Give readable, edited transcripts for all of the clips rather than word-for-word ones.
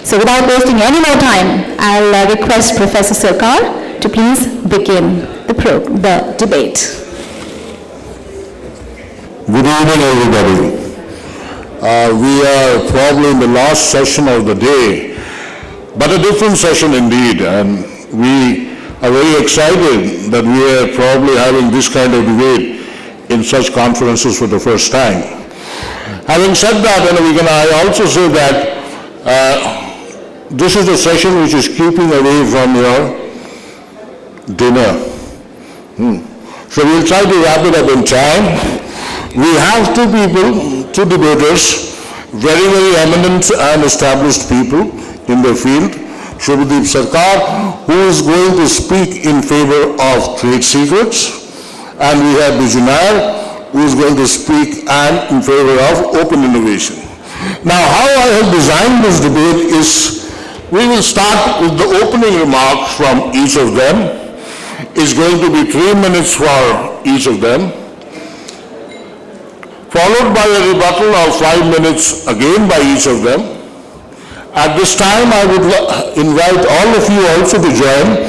So without wasting any more time, I'll request Professor Sarkar to please begin the debate. Good evening, everybody. We are probably in the last session of the day, but a different session indeed, and we are very excited that we are probably having this kind of debate in such conferences for the first time. Having said that, I also say that this is a session which is keeping away from your dinner. So we'll try to wrap it up in time. We have two debaters, very, very eminent and established people in their field. Shubhadeep Sarkar, who is going to speak in favor of trade secrets, and we have Biju Nair, who is going to speak in favor of open innovation. Now, how I have designed this debate is we will start with the opening remarks from each of them. It's going to be 3 minutes for each of them, followed by a rebuttal of 5 minutes again by each of them. At this time, I would invite all of you also to join.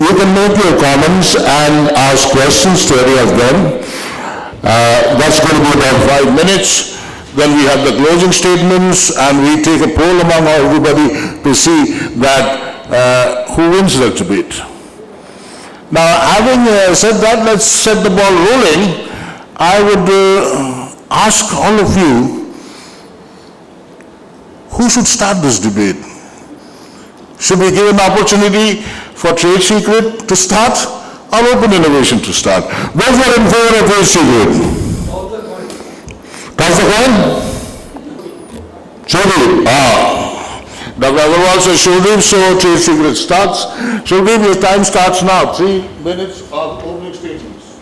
You can make your comments and ask questions to any of them. That's going to be about 5 minutes. Then we have the closing statements, and we take a poll among everybody to see that who wins the debate. Now, having said that, let's set the ball rolling. I would ask all of you, who should start this debate? Should we give an opportunity for trade secret to start or open innovation to start? Those who are in favor of trade secret. Councillor Khan? Shubhadeep. Dr. Agarwal says Shubhadeep, so trade secret starts. Shubhadeep, your time starts now. 3 minutes of opening statements.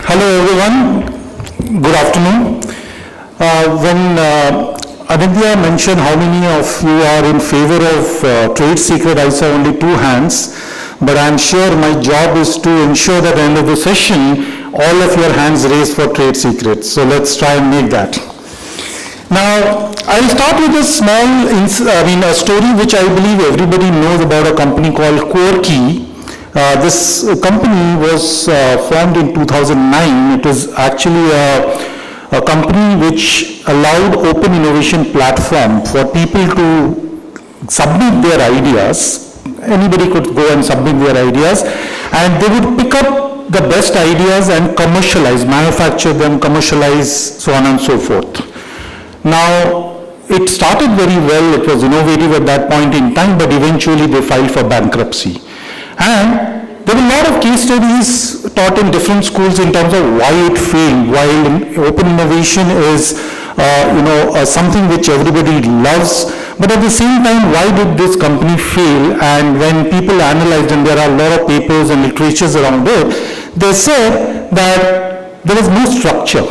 Hello everyone. Good afternoon. When Anindya mentioned how many of you are in favor of trade secret, I saw only 2 hands. But I'm sure my job is to ensure that at the end of the session, all of your hands raised for trade secrets. So let's try and make that. Now, I'll start with a a story which I believe everybody knows about, a company called Quirky. This company was formed in 2009. It is actually a company which allowed open innovation platform for people to submit their ideas. Anybody could go and submit their ideas, and they would pick up the best ideas and commercialize, manufacture them, commercialize, so on and so forth. Now, it started very well, it was innovative at that point in time, but eventually they filed for bankruptcy. And there were a lot of case studies taught in different schools in terms of why it failed, while open innovation is something which everybody loves, but at the same time, why did this company fail? And when people analyzed, and there are a lot of papers and literatures around it, they said that there was no structure.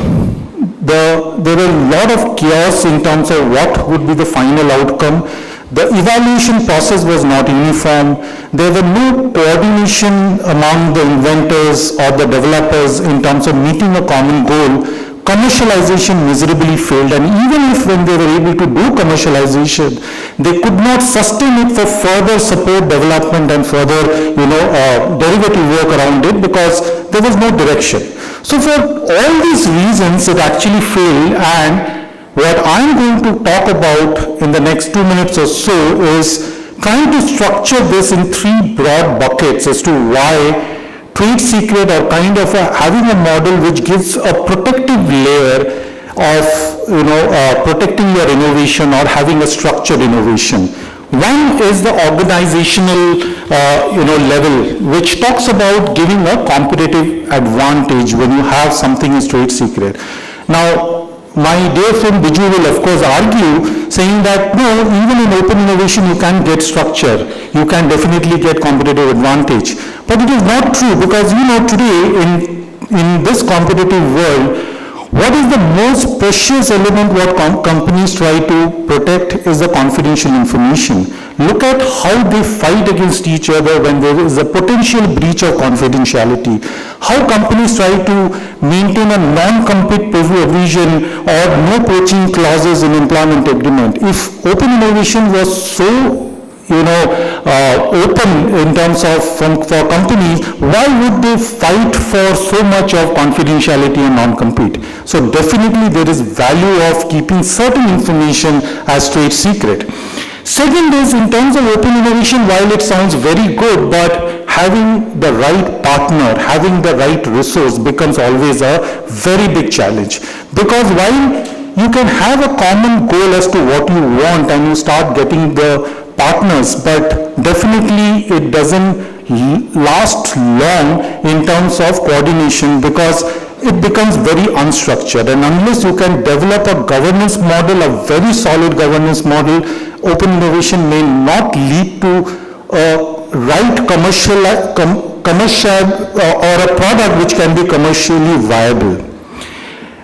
There were a lot of chaos in terms of what would be the final outcome. The evaluation process was not uniform. There were no coordination among the inventors or the developers in terms of meeting a common goal. Commercialization miserably failed, and even if when they were able to do commercialization, they could not sustain it for further support development and further, derivative work around it, because there was no direction. So for all these reasons, it actually failed, and what I'm going to talk about in the next 2 minutes or so is trying to structure this in 3 broad buckets as to why trade secret are kind of having a model which gives a protective layer of protecting your innovation or having a structured innovation. One is the organizational level, which talks about giving a competitive advantage when you have something as trade secret. Now, my dear friend Biju will of course argue, saying that no, even in open innovation you can get structure, you can definitely get competitive advantage. But it is not true, because today in this competitive world, What is the most precious element what companies try to protect is the confidential information. Look at how they fight against each other when there is a potential breach of confidentiality. How companies try to maintain a non-compete provision or no poaching clauses in employment agreement. If open innovation was so open in terms of for companies, why would they fight for so much of confidentiality and non-compete? So definitely there is value of keeping certain information as trade secret. Second is in terms of open innovation, while it sounds very good, but having the right partner, having the right resource becomes always a very big challenge. Because while you can have a common goal as to what you want and you start getting the partners, but definitely it doesn't last long in terms of coordination because it becomes very unstructured, and unless you can develop a governance model, a very solid governance model, open innovation may not lead to a right commercial or a product which can be commercially viable.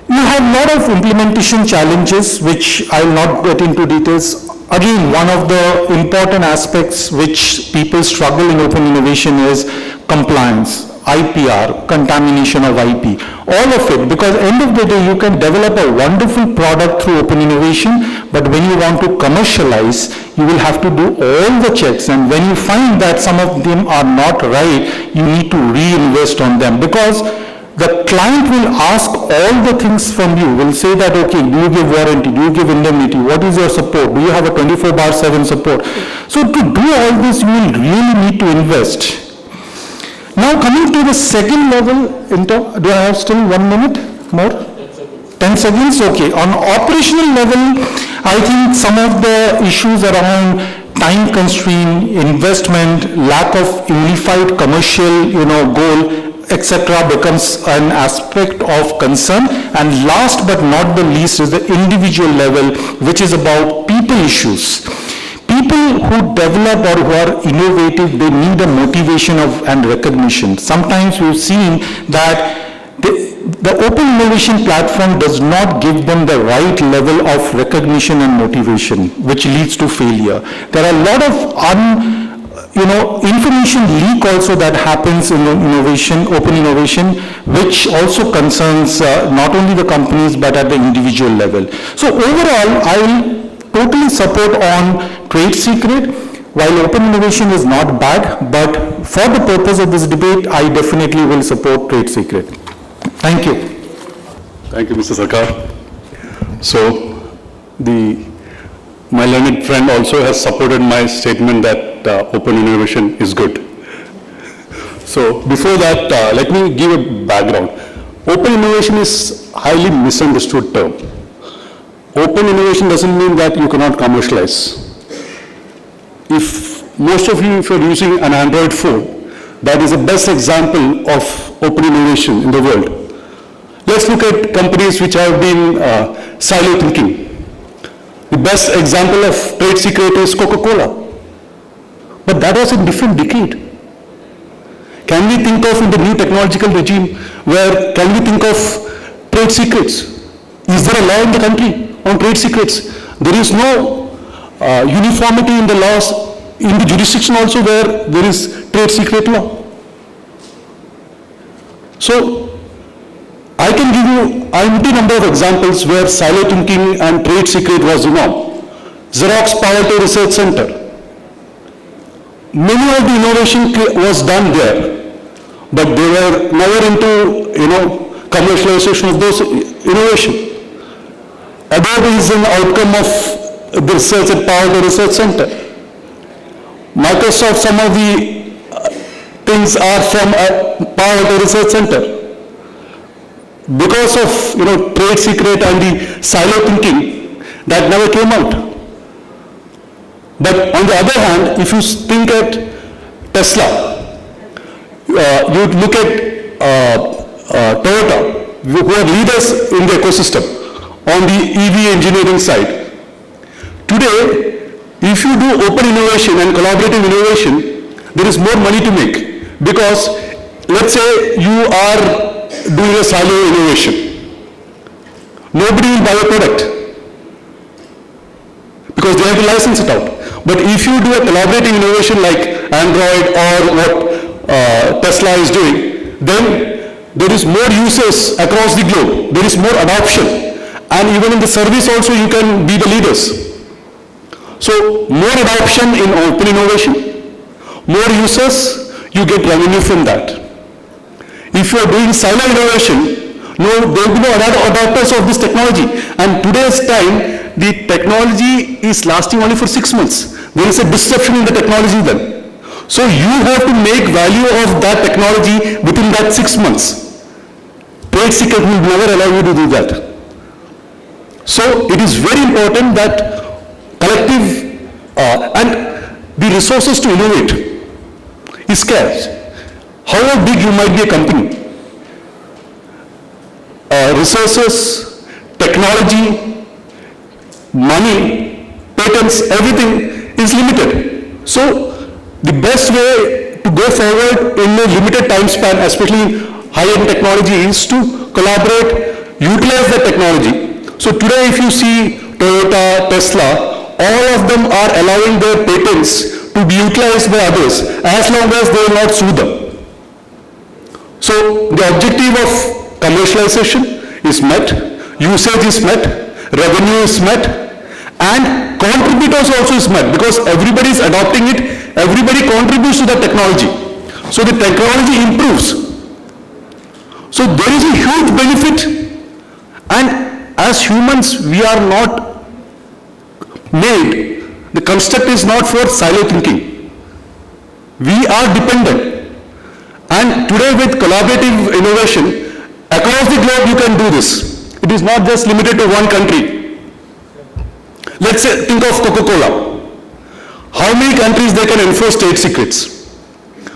You have a lot of implementation challenges which I will not get into details. Again, one of the important aspects which people struggle in open innovation is compliance, IPR, contamination of IP, all of it, because end of the day you can develop a wonderful product through open innovation, but when you want to commercialize, you will have to do all the checks, and when you find that some of them are not right, you need to reinvest on them, because the client will ask all the things from you, will say that, okay, do you give warranty, do you give indemnity, what is your support, do you have a 24/7 support? So to do all this, you will really need to invest. Now coming to the second level, do I have still 1 minute more? 10 seconds, okay. On operational level, I think some of the issues around time constraint, investment, lack of unified commercial, goal, etc. becomes an aspect of concern. And last but not the least is the individual level, which is about people issues. People who develop or who are innovative, they need a motivation and recognition. Sometimes we've seen that the open innovation platform does not give them the right level of recognition and motivation, which leads to failure. There are a lot of information leak also that happens in innovation, open innovation, which also concerns not only the companies but at the individual level. So overall, I will totally support on trade secret. While open innovation is not bad, but for the purpose of this debate, I definitely will support trade secret. Thank you. Thank you, Mr. Sarkar. So, my learned friend also has supported my statement that open innovation is good. So, before that, let me give a background. Open innovation is a highly misunderstood term. Open innovation doesn't mean that you cannot commercialize. If most of you, if you're using an Android phone, that is the best example of open innovation in the world. Let's look at companies which have been silo thinking. The best example of trade secret is Coca-Cola. But that was a different decade. Can we think of in the new technological regime where can we think of trade secrets? Is there a law in the country on trade secrets? There is no uniformity in the laws in the jurisdiction also where there is trade secret law. So I can give you an empty number of examples where silo thinking and trade secret was the norm. Xerox Power Research Center. Many of the innovation was done there, but they were never into commercialization of those innovation. Adobe is an outcome of the research at Power Research Center. Microsoft, some of the things are from Power Research Center. Because of trade secret and the silo thinking, that never came out. But on the other hand, if you think at Tesla, you look at Toyota, who are leaders in the ecosystem on the EV engineering side. Today, if you do open innovation and collaborative innovation, there is more money to make, because let's say you are doing a silo innovation. Nobody will buy a product because they have to license it out. But if you do a collaborative innovation like Android or what Tesla is doing, then there is more users across the globe. There is more adoption. And even in the service also you can be the leaders. So more adoption in open innovation, more users, you get revenue from that. If you are doing silo innovation, there will be no adopters of this technology. And today's time, the technology is lasting only for 6 months. There is a disruption in the technology then. So you have to make value of that technology within that 6 months. Trade secret will never allow you to do that. So it is very important that collective and the resources to innovate is scarce. However big you might be a company, resources, technology, money, patents, everything is limited. So the best way to go forward in a limited time span, especially high-end technology, is to collaborate, utilize the technology. So today if you see Toyota, Tesla, all of them are allowing their patents to be utilized by others as long as they will not sue them. So the objective of commercialization is met, usage is met, revenue is met, and contributors also is met because everybody is adopting it, everybody contributes to the technology. So the technology improves. So there is a huge benefit, and as humans we are not made, the construct is not for silo thinking. We are dependent. And today with collaborative innovation, across the globe you can do this. It is not just limited to one country. Let's say, think of Coca-Cola. How many countries they can enforce trade secrets?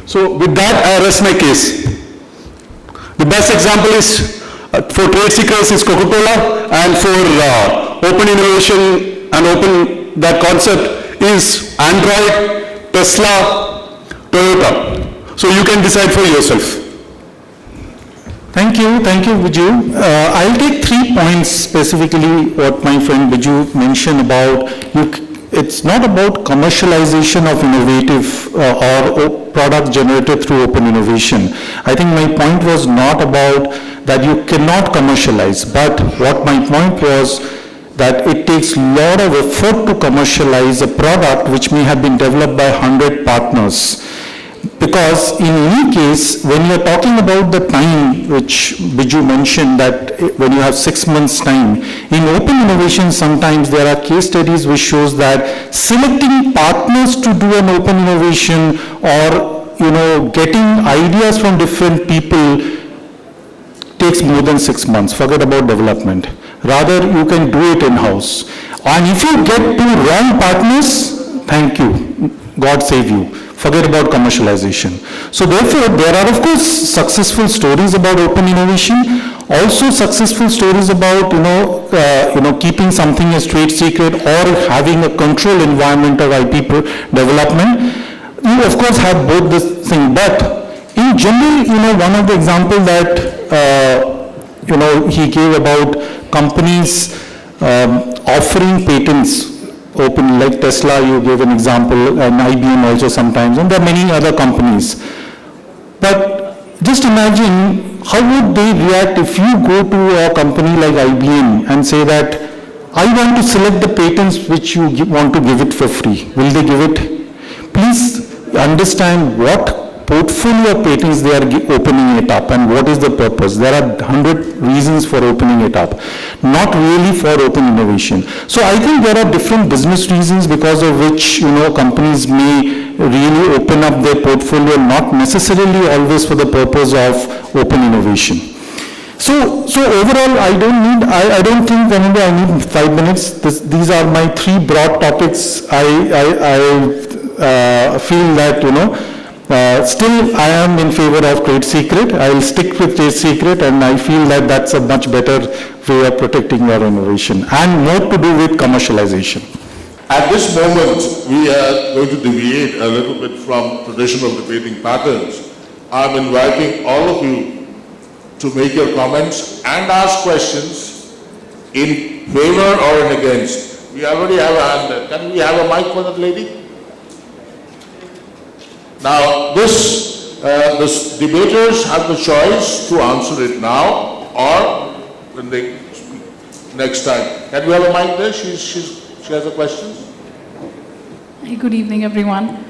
So with that I rest my case. The best example is for trade secrets is Coca-Cola, and for open innovation and open that concept is Android, Tesla, Toyota. So you can decide for yourself. Thank you, Viju. I'll take 3 points specifically what my friend Viju mentioned about it's not about commercialization of innovative or product generated through open innovation. I think my point was not about that you cannot commercialize, but what my point was that it takes a lot of effort to commercialize a product which may have been developed by 100 partners. Because in any case, when you're talking about the time which Biju mentioned, that when you have 6 months time, in open innovation sometimes there are case studies which shows that selecting partners to do an open innovation or getting ideas from different people takes more than 6 months. Forget about development. Rather you can do it in-house. And if you get 2 wrong partners, thank you, God save you. Forget about commercialization. So therefore, there are of course successful stories about open innovation, also successful stories about keeping something as trade secret or having a controlled environment of IP development. You of course have both this thing, but in general, one of the examples that he gave about companies offering patents open, like Tesla, you gave an example, and IBM also sometimes, and there are many other companies. But just imagine how would they react if you go to a company like IBM and say that, I want to select the patents which you want to give it for free. Will they give it? Please understand what portfolio of patents they are opening it up and what is the purpose. There are 100 reasons for opening it up, not really for open innovation. So I think there are different business reasons because of which companies may really open up their portfolio, not necessarily always for the purpose of open innovation. So overall, I don't think I need 5 minutes. These are my 3 broad topics. I feel that still I am in favor of trade secret. I will stick with trade secret, and I feel that that's a much better way of protecting your innovation and more to do with commercialization. At this moment, we are going to deviate a little bit from traditional debating patterns. I'm inviting all of you to make your comments and ask questions in favor or against? We already have a hand there. Can we have a mic for that lady? Now, this debaters have the choice to answer it now or when they speak next time. Can we have a mic there? She has a question. Hey, good evening, everyone.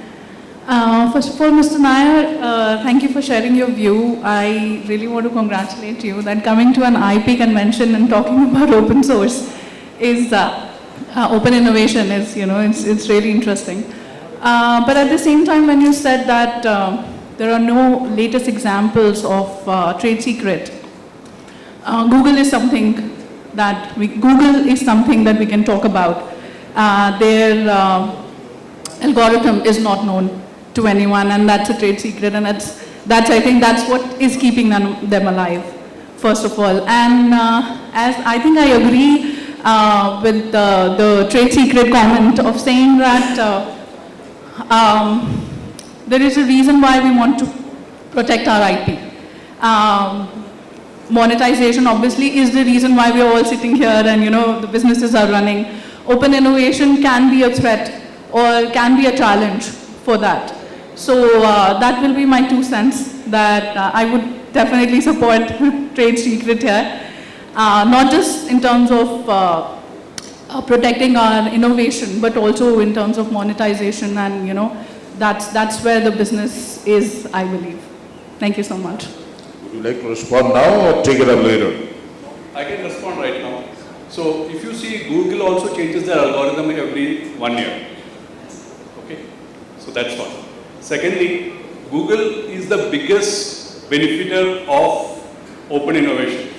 First of all, Mr. Nair, thank you for sharing your view. I really want to congratulate you that coming to an IP convention and talking about open source is open innovation is, it's really interesting. But at the same time, when you said that there are no latest examples of trade secret, Google is something that we can talk about. Their algorithm is not known to anyone, and that's a trade secret, and I think that's what is keeping them alive, first of all. And as I think I agree with the trade secret comment of saying that there is a reason why we want to protect our IP. Monetization obviously is the reason why we are all sitting here and the businesses are running. Open innovation can be a threat or can be a challenge for that. So that will be my 2 cents, that I would definitely support trade secret here. Not just in terms of protecting our innovation, but also in terms of monetization, and that's where the business is, I believe. Thank you so much. Would you like to respond now or take it up later? I can respond right now. So if you see, Google also changes their algorithm every 1 year. Okay, so that's one. Secondly, Google is the biggest benefiter of open innovation.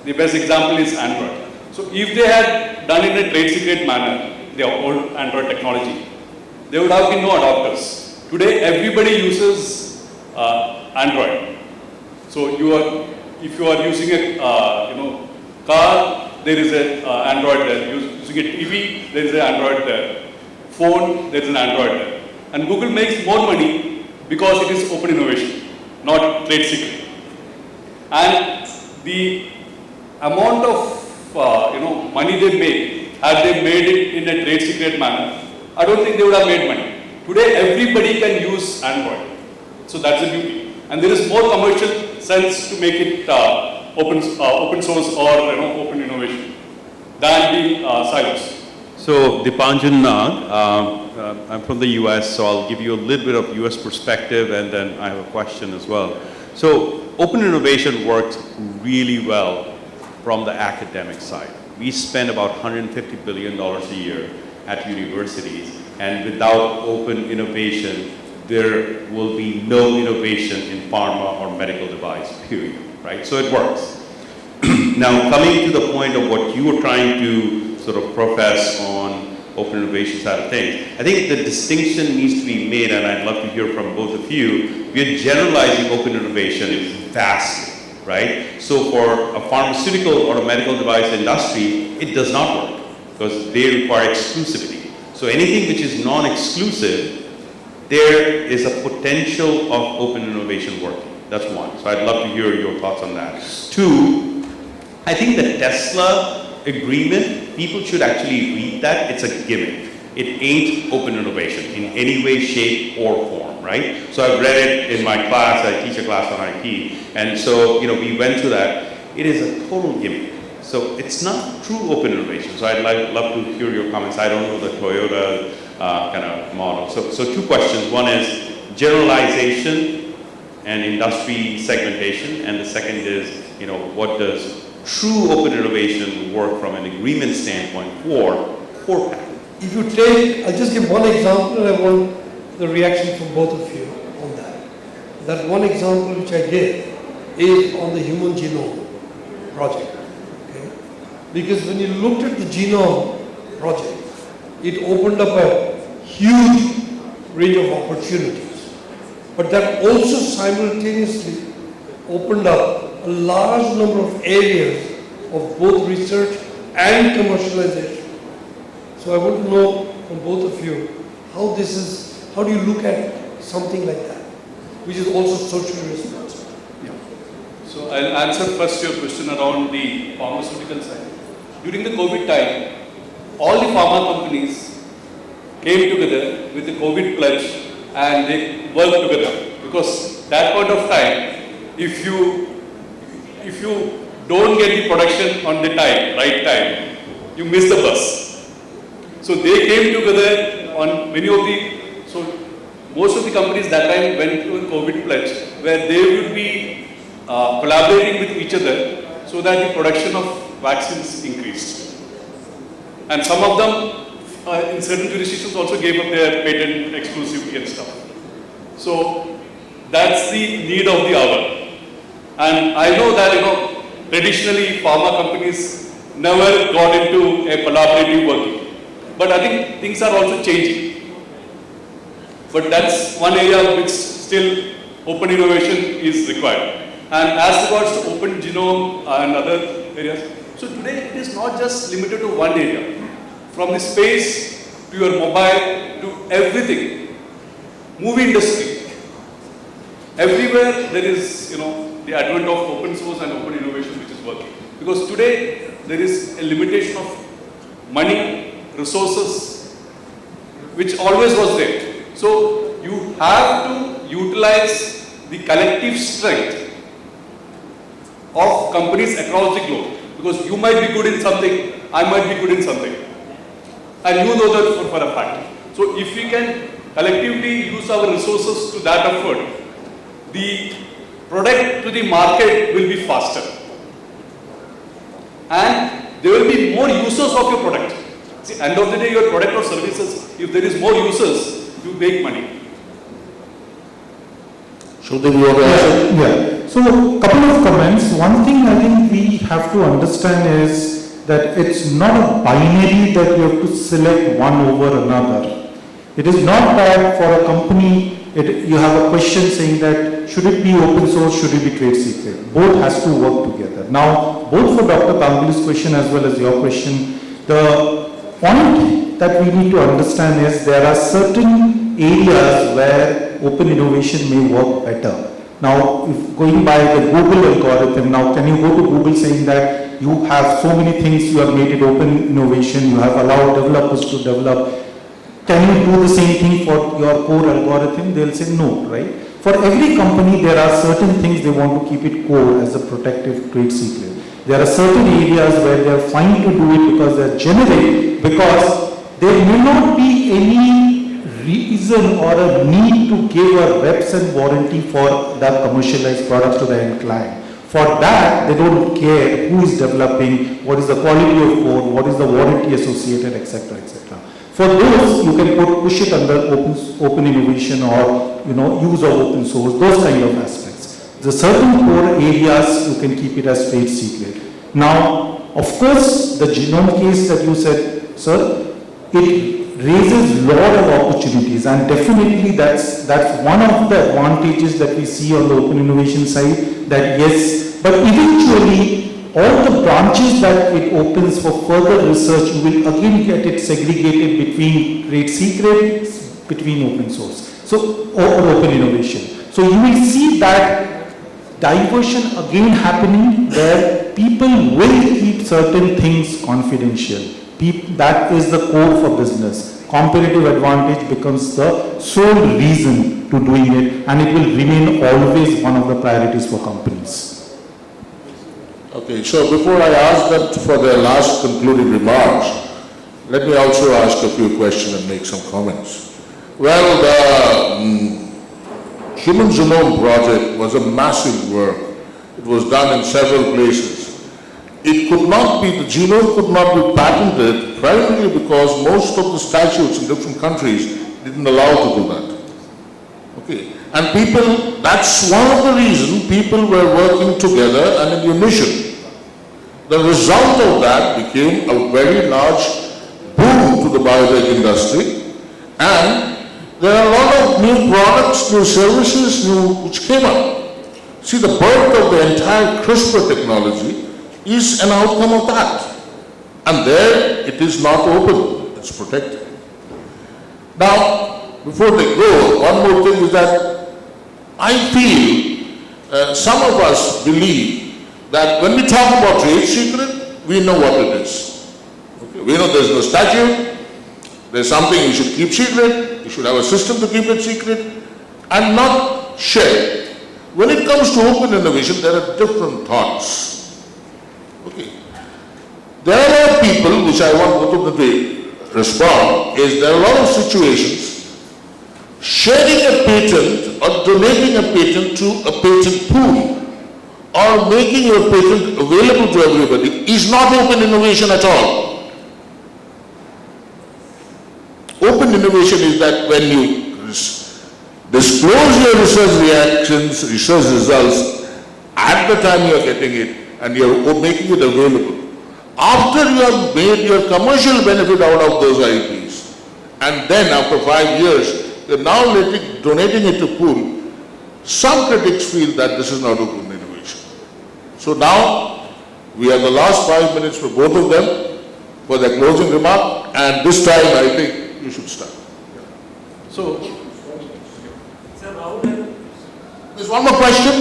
The best example is Android. So if they had done in a trade secret manner, the old Android technology, there would have been no adopters. Today, everybody uses Android. So if you are using a car, there is an Android there. Using a TV, there is an Android there. Phone, there is an Android there. And Google makes more money because it is open innovation, not trade secret. And the amount of money they make, had they made it in a trade secret manner, I don't think they would have made money. Today, everybody can use Android. So that's the beauty. And there is more commercial sense to make it open source or open innovation than being silos. So Dipanjan Nag, I'm from the US, so I'll give you a little bit of US perspective, and then I have a question as well. So open innovation works really well from the academic side. We spend about $150 billion a year at universities, and without open innovation, there will be no innovation in pharma or medical device, period, right? So it works. Now, coming to the point of what you were trying to sort of profess on open innovation side of things, I think the distinction needs to be made, and I'd love to hear from both of you. We are generalizing open innovation vastly, right? So for a pharmaceutical or a medical device industry, it does not work because they require exclusivity. So anything which is non-exclusive, there is a potential of open innovation working. That's one. So I'd love to hear your thoughts on that. Two, I think the Tesla agreement, people should actually read that. It's a gimmick. It ain't open innovation in any way, shape, or form, right? So I've read it in my class. I teach a class on IP. And so, we went through that. It is a total gimmick. So it's not true open innovation. So I'd love to hear your comments. I don't know the Toyota kind of model. So 2 questions. One is generalization and industry segmentation. And the second is, what does true open innovation work from an agreement standpoint for patent? If you take, I'll just give one example, and I want the reaction from both of you on that. That one example which I gave is on the human genome project. Okay? Because when you looked at the genome project, it opened up a huge range of opportunities. But that also simultaneously opened up a large number of areas of both research and commercialization. So I want to know from both of you how do you look at something like that, which is also socially responsible? Yeah. So I'll answer first your question around the pharmaceutical side. During the COVID time, all the pharma companies came together with the COVID pledge and they worked together. Because that point of time, if you don't get the production on the time, right time, you miss the bus. So they came together on many of the, so most of the companies that time went to a COVID pledge where they would be collaborating with each other so that the production of vaccines increased. And some of them in certain jurisdictions also gave up their patent exclusivity and stuff. So that's the need of the hour. And I know that, traditionally pharma companies never got into a collaborative working. But I think things are also changing. But that's one area which still open innovation is required. And as regards to open genome and other areas, so today it is not just limited to one area. From the space to your mobile to everything, movie industry, everywhere there is, the advent of open source and open innovation which is working. Because today there is a limitation of money, resources, which always was there. So you have to utilize the collective strength of companies across the globe. Because you might be good in something, I might be good in something. And you know that for a fact. So if we can collectively use our resources to that effort, the product to the market will be faster. And there will be more users of your product. See, end of the day, your product or services, if there is more users, you make money. Shruti, you want to answer? Yeah. So, a couple of comments. One thing I think we have to understand is that it's not a binary that you have to select one over another. It is not that for a company, you have a question saying that should it be open source, should it be trade secret? Both has to work together. Now, both for Dr. Ganguly's question as well as your question, the point that we need to understand is there are certain areas where open innovation may work better. Now, if going by the Google algorithm, now can you go to Google saying that you have so many things, you have made it open innovation, you have allowed developers to develop. Can you do the same thing for your core algorithm? They'll say no, right? For every company, there are certain things they want to keep it core as a protective trade secret. There are certain areas where they are fine to do it because they are generic, because there may not be any reason or a need to give a reps and warranty for that commercialized product to the end client. For that, they don't care who is developing, what is the quality of code, what is the warranty associated, etc., etc. For those, you can push it under open innovation or use of open source, those kind of aspects. The certain core areas, you can keep it as trade secret. Now, of course, the genome case that you said, sir, it raises a lot of opportunities, and definitely that's one of the advantages that we see on the open innovation side, that yes, but eventually all the branches that it opens for further research, you will again get it segregated between trade secrets, between open source, or open innovation. So you will see that diversion again happening where people will keep certain things confidential. That is the core for business. Competitive advantage becomes the sole reason to doing it, and it will remain always one of the priorities for companies. Okay, so before I ask them for their last concluding remarks, let me also ask a few questions and make some comments. Well, the Human Genome Project was a massive work. It was done in several places. It could not be, the genome could not be patented primarily because most of the statutes in different countries didn't allow to do that. Okay, and people, that's one of the reasons people were working together and in unison. The result of that became a very large boom to the biotech industry, and there are a lot of new products, new services, which came up. See, the birth of the entire CRISPR technology is an outcome of that. And there, it is not open, it's protected. Now, before they go, one more thing is that I feel some of us believe that when we talk about trade secret, we know what it is. Okay? We know there's no statute, there's something you should keep secret, you should have a system to keep it secret and not share. When it comes to open innovation, there are different thoughts. Okay. There are a lot of people, which I want both of them to respond, is there are a lot of situations sharing a patent or donating a patent to a patent pool or making your patent available to everybody is not open innovation at all. Open innovation is that when you disclose your research reactions, research results at the time you are getting it and you are making it available. After you have made your commercial benefit out of those IPs and then after 5 years, you are now donating it to pool, some critics feel that this is not open innovation. So now we have the last 5 minutes for both of them for their closing remark, and this time I think you should start. So, there's one more question.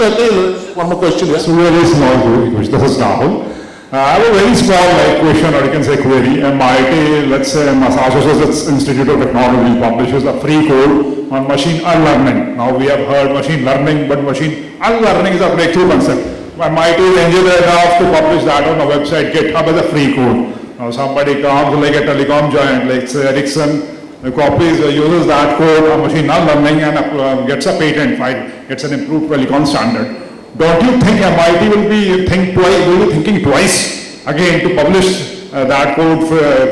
One more question. Yes. So very small question. This is Rahul. I have a very small question, or you can say query. MIT, let's say Massachusetts Institute of Technology publishes a free code on machine unlearning. Now we have heard machine learning, but machine unlearning is a breakthrough concept. MIT is engineered enough to publish that on a website, GitHub as a free code. Now somebody comes like a telecom giant, like say Ericsson, copies, uses that code on machine learning and gets a patent, gets an improved telecom standard. Don't you think MIT will be thinking twice again to publish that code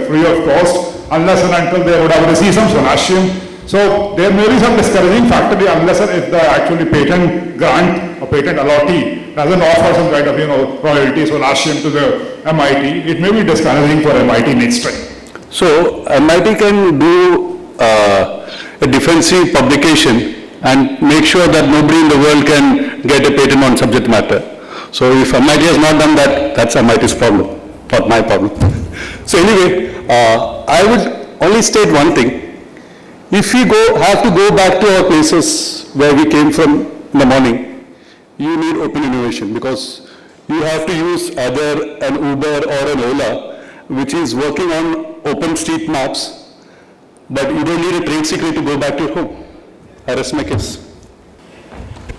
free of cost unless and until they would have received some solatium? So there may be some discouraging factor unless if the actually patent grant or patent allottee doesn't offer some kind of royalty solatium to the MIT. It may be discouraging for MIT next time. so MIT can do a defensive publication and make sure that nobody in the world can get a patent on subject matter. So if MIT has not done that, that's MIT's problem, not my problem. So anyway, I would only state one thing. If we have to go back to our places where we came from in the morning, you need open innovation because you have to use either an Uber or an Ola, which is working on open street maps, but you don't need a trade secret to go back to your home. I rest my case.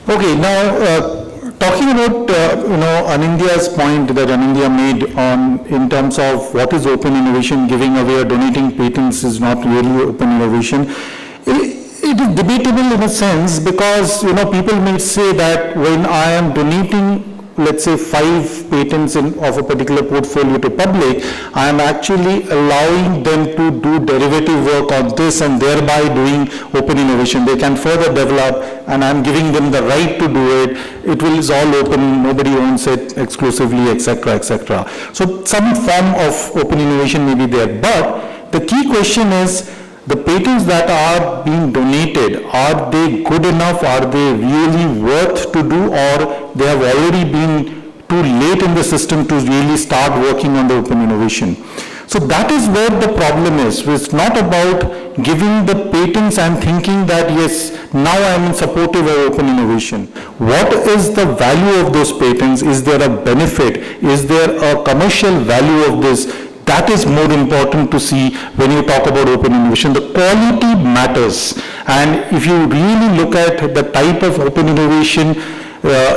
Okay, now talking about Anindya's point that Anindya made on in terms of what is open innovation, giving away or donating patents is not really open innovation. It is debatable in a sense because people may say that when I am donating, let's say 5 patents of a particular portfolio to public, I am actually allowing them to do derivative work on this and thereby doing open innovation. They can further develop and I am giving them the right to do it. It is all open, nobody owns it exclusively, etc., etc. So some form of open innovation may be there. But the key question is, the patents that are being donated, are they good enough? Are they really worth to do, or they have already been too late in the system to really start working on the open innovation? So that is where the problem is. It's not about giving the patents and thinking that yes, now I am in supportive of open innovation. What is the value of those patents? Is there a benefit? Is there a commercial value of this? That is more important to see when you talk about open innovation. The quality matters. And if you really look at the type of open innovation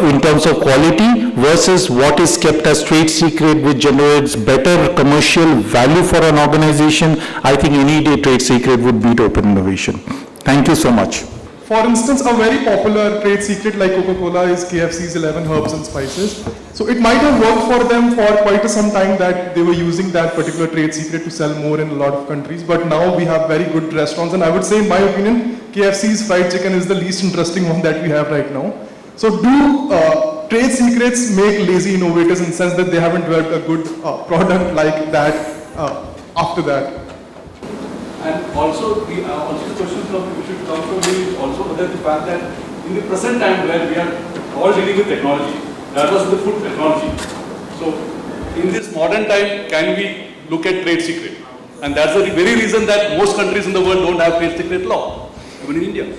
in terms of quality versus what is kept as trade secret, which generates better commercial value for an organization, I think any day trade secret would beat open innovation. Thank you so much. For instance, a very popular trade secret like Coca-Cola is KFC's 11 herbs and spices. So it might have worked for them for quite some time that they were using that particular trade secret to sell more in a lot of countries. But now we have very good restaurants, and I would say, in my opinion, KFC's fried chicken is the least interesting one that we have right now. So do trade secrets make lazy innovators in the sense that they haven't developed a good product like that after that? And also the question which should come from me is also the fact that in the present time where we are all dealing with technology, that was the food technology. So in this modern time, can we look at trade secret? And that's the very reason that most countries in the world don't have trade secret law, even in India.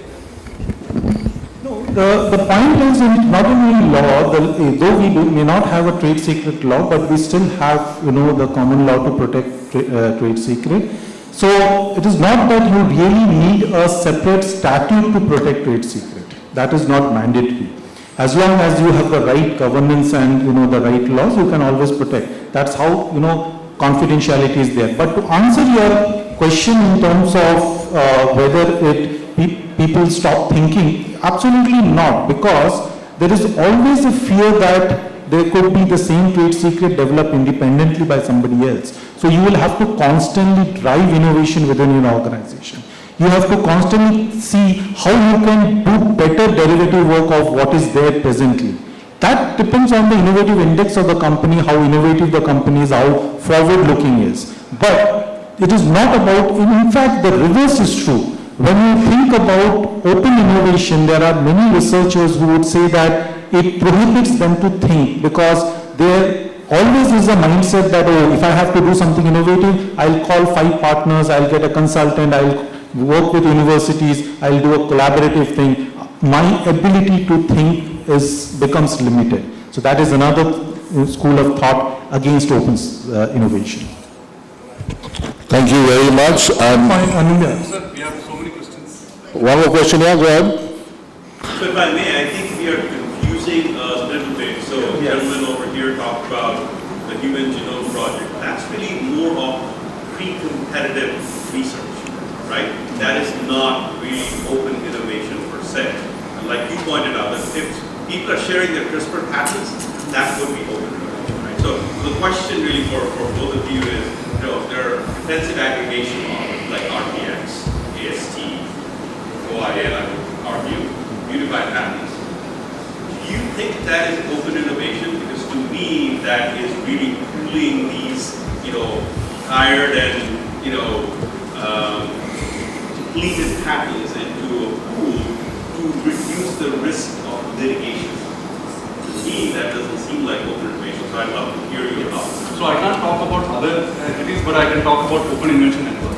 No, the point is in not only law, though we may not have a trade secret law, but we still have, the common law to protect trade secret. So it is not that you really need a separate statute to protect trade secret. That is not mandatory. As long as you have the right governance and, the right laws, you can always protect. That's how, confidentiality is there. But to answer your question in terms of whether people stop thinking, absolutely not, because there is always a fear that there could be the same trade secret developed independently by somebody else. So you will have to constantly drive innovation within your organization. You have to constantly see how you can do better derivative work of what is there presently. That depends on the innovative index of the company, how innovative the company is, how forward-looking is. But it is not about, in fact, the reverse is true. When you think about open innovation, there are many researchers who would say that it prohibits them to think, because there always is a mindset that, oh, if I have to do something innovative, I'll call 5 partners, I'll get a consultant, I'll work with universities, I'll do a collaborative thing. My ability to think becomes limited. So that is another school of thought against open innovation. Thank you very much. Sir, we have so many questions. One more question here, go ahead. So if I may, I think we are confusing a little bit. So the gentleman over here talked about the Human Genome Project. That's really more of pre-competitive research, right? That is not really open innovation per se. And like you pointed out, if people are sharing their CRISPR patents, that would be open innovation, right? So the question really for both of you is, there are intensive aggregation models like RTX, AST, OIL, I would argue, unified patents. Do you think that is open innovation? Because to me, that is really pooling these, hired and, completed patents into a pool to reduce the risk of litigation. To me, that doesn't seem like open innovation, so I'd love to hear your thoughts. So I can't talk about other entities, but I can talk about Open Invention Network.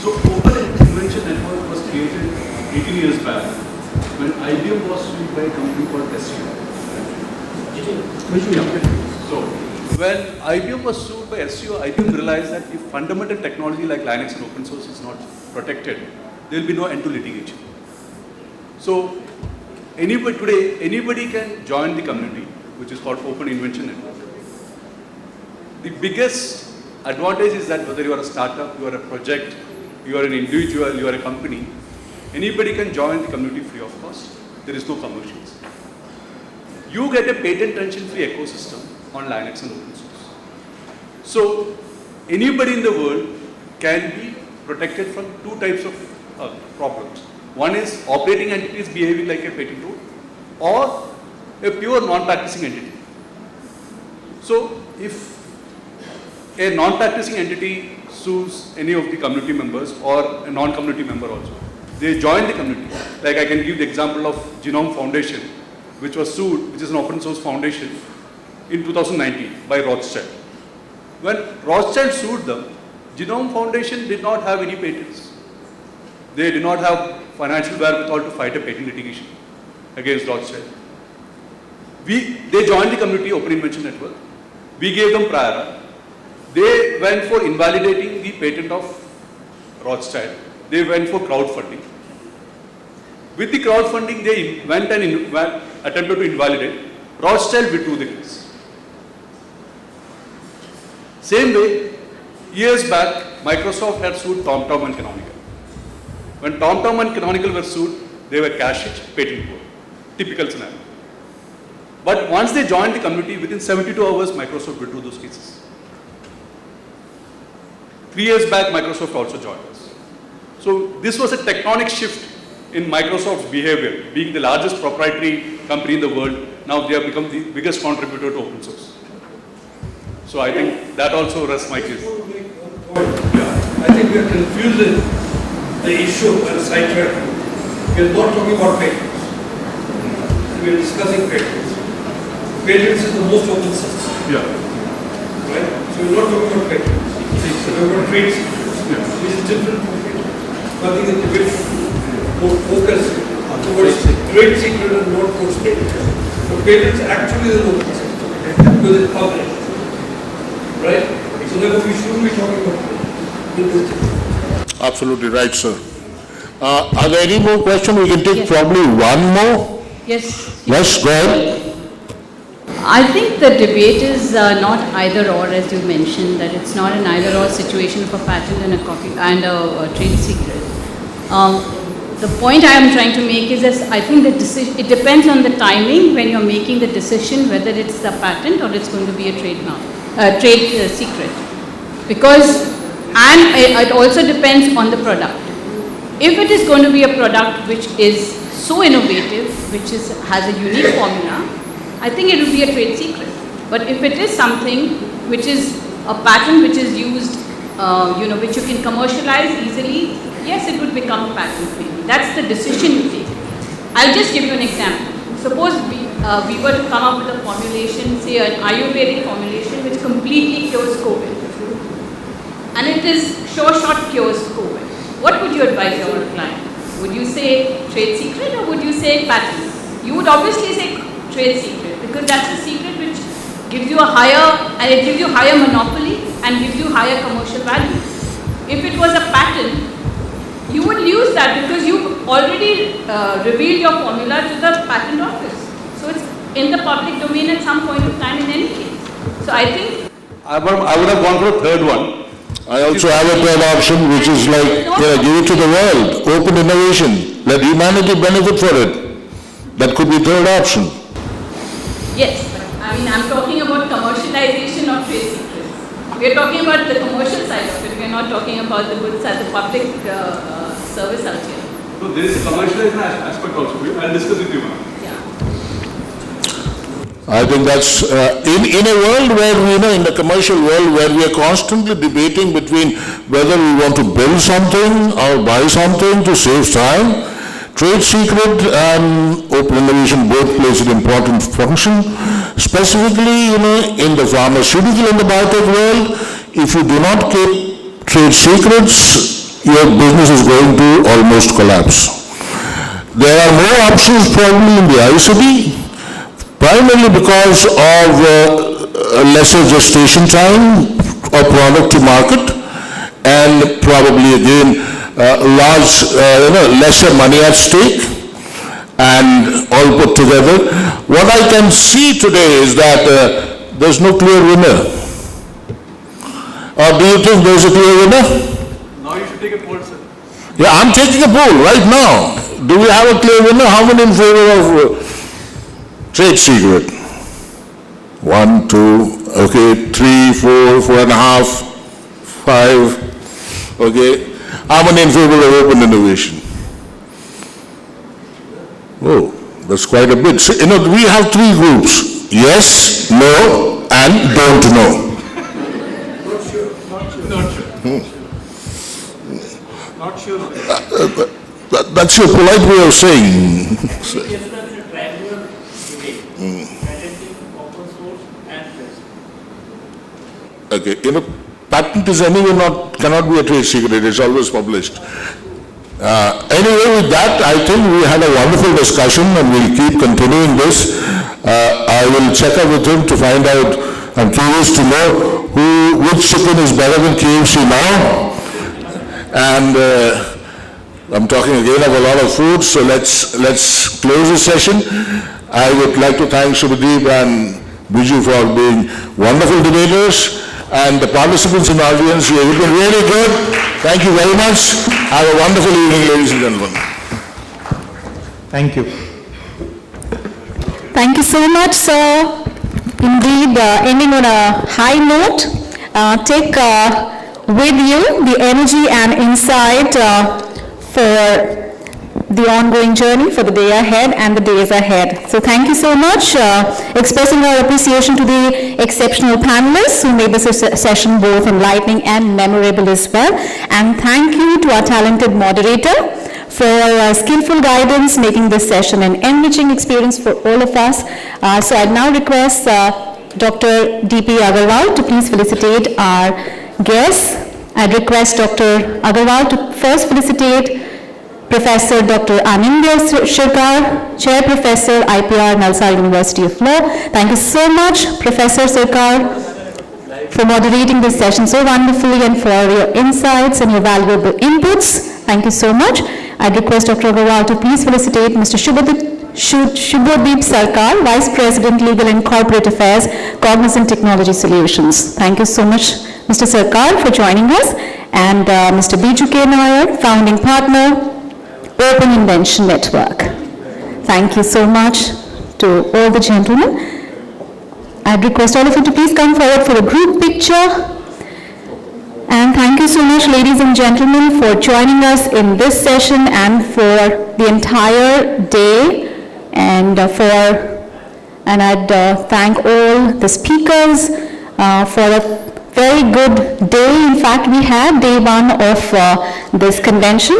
So Open Invention Network was created 18 years back when IBM was sued by a company called SU. So when IBM was sued by SU, IBM realized that if fundamental technology like Linux and open source is not protected, there will be no end to litigation. So anybody can join the community, which is called Open Invention Network. The biggest advantage is that whether you are a startup, you are a project, you are an individual, you are a company, anybody can join the community free of cost. There is no commercials. You get a patent tension-free ecosystem on Linux and open source. So anybody in the world can be protected from 2 types of problems. One is operating entities behaving like a patent troll, or a pure non-practicing entity. So if a non-practicing entity sues any of the community members or a non-community member also, they join the community. Like I can give the example of Genome Foundation, which was sued, which is an open source foundation, in 2019 by Rothschild. When Rothschild sued them, Genome Foundation did not have any patents. They did not have financial wherewithal to fight a patent litigation against Rothschild. They joined the community Open Invention Network. We gave them prior art. They went for invalidating the patent of Rothschild. They went for crowdfunding. With the crowdfunding, they went and attempted to invalidate. Rothschild withdrew the case. Same way, years back, Microsoft had sued TomTom and Canonical. When TomTom and Canonical were sued, they were cash-rich, patent poor. Typical scenario. But once they joined the community, within 72 hours, Microsoft withdrew those cases. 3 years back, Microsoft also joined us. So this was a tectonic shift in Microsoft's behavior. Being the largest proprietary company in the world, now they have become the biggest contributor to open source. So I think that also rests my case. I think we are confusing the issue and sidetracking. We are not talking about patents. We are discussing patents. Patents is the most open system. Yeah. Right? So we are not talking about patents. So we are about trade secrets, which is different from patents. So I think it's a bit more focused towards trade trade secret and not for patents. So patents actually is an open system because it's public, right? So therefore we shouldn't be talking about patents. Absolutely right, sir. Are there any more questions? We can take probably one more. Yes. Yes, go ahead. I think the debate is not either or, as you mentioned, that it's not an either or situation of a patent and a trade secret. The point I am trying to make is that I think the decision, it depends on the timing when you're making the decision whether it's the patent or it's going to be a trade secret. Because, and it also depends on the product. If it is going to be a product which is so innovative, which has a unique formula, I think it will be a trade secret. But if it is something which is a patent which is used, which you can commercialize easily, yes, it would become a patent maybe. That's the decision you take. I'll just give you an example. Suppose we were to come up with a formulation, say an Ayurvedic formulation which completely cures COVID. And it is short cures COVID. What would you advise your client? Would you say trade secret or would you say patent? You would obviously say trade secret because that's a secret which gives you a higher, and it gives you higher monopoly and gives you higher commercial value. If it was a patent, you would use that because you already revealed your formula to the patent office. So it's in the public domain at some point of time in any case. So I think I would have gone for a third one. I also have a third option, which is like, give it to the world, open innovation, let humanity benefit for it. That could be third option. yes, but I mean I'm talking about commercialization of trade secrets. We are talking about the commercial side of it. We are not talking about the goods as a public service out here. So there is a commercialization aspect also. I'll discuss with you, ma'am. I think that's, in a world where, in the commercial world where we are constantly debating between whether we want to build something or buy something to save time, trade secret and open innovation both plays an important function. Specifically, in the pharmaceutical and the biotech world, if you do not keep trade secrets, your business is going to almost collapse. There are more options probably in the ICT, primarily because of lesser gestation time or product to market, and probably again lesser money at stake, and all put together. What I can see today is that there's no clear winner. Or do you think there's a clear winner? Now you should take a poll, sir. Yeah, I'm taking a poll right now. Do we have a clear winner? How many in favor of trade secret? 1, 2, okay, 3, 4, 4.5, 5, okay. How many in favor of open innovation? Oh, that's quite a bit. So, we have 3 groups. Yes, no, and don't know. Not sure. Not sure. That's your polite way of saying. Okay, patent is anyway cannot be a trade secret, it's always published. Anyway, with that, I think we had a wonderful discussion and we'll keep continuing this. I will check up with him to find out, I'm curious to know which chicken is better than KFC now. And I'm talking again of a lot of food, so let's close the session. I would like to thank Subhadeep and Biju for being wonderful debaters. And the participants in the audience, you have been really good. Thank you very much. Have a wonderful evening, ladies and gentlemen. Thank you. Thank you so much, sir. Indeed, ending on a high note, take with you the energy and insight for the ongoing journey for the day ahead and the days ahead. So thank you so much. Expressing our appreciation to the exceptional panelists who made this session both enlightening and memorable as well. And thank you to our talented moderator for skillful guidance, making this session an enriching experience for all of us. So I now request Dr. D.P. Agarwal to please felicitate our guests. I'd request Dr. Agarwal to first felicitate Professor Dr. Anindya Sirkar, Chair Professor, IPR, Nalsar University of Law. Thank you so much, Professor Sirkar, for moderating this session so wonderfully and for your insights and your valuable inputs. Thank you so much. I'd request Dr. Agarwal to please felicitate Mr. Shubhadeep Sarkar, Vice President, Legal and Corporate Affairs, Cognizant Technology Solutions. Thank you so much, Mr. Sarkar, for joining us. And Mr. Biju K. Nair, Founding Partner, Open Invention Network. Thank you so much to all the gentlemen. I'd request all of you to please come forward for a group picture. And thank you so much, ladies and gentlemen, for joining us in this session and for the entire day. And I'd thank all the speakers for a very good day. In fact, we had day one of this convention.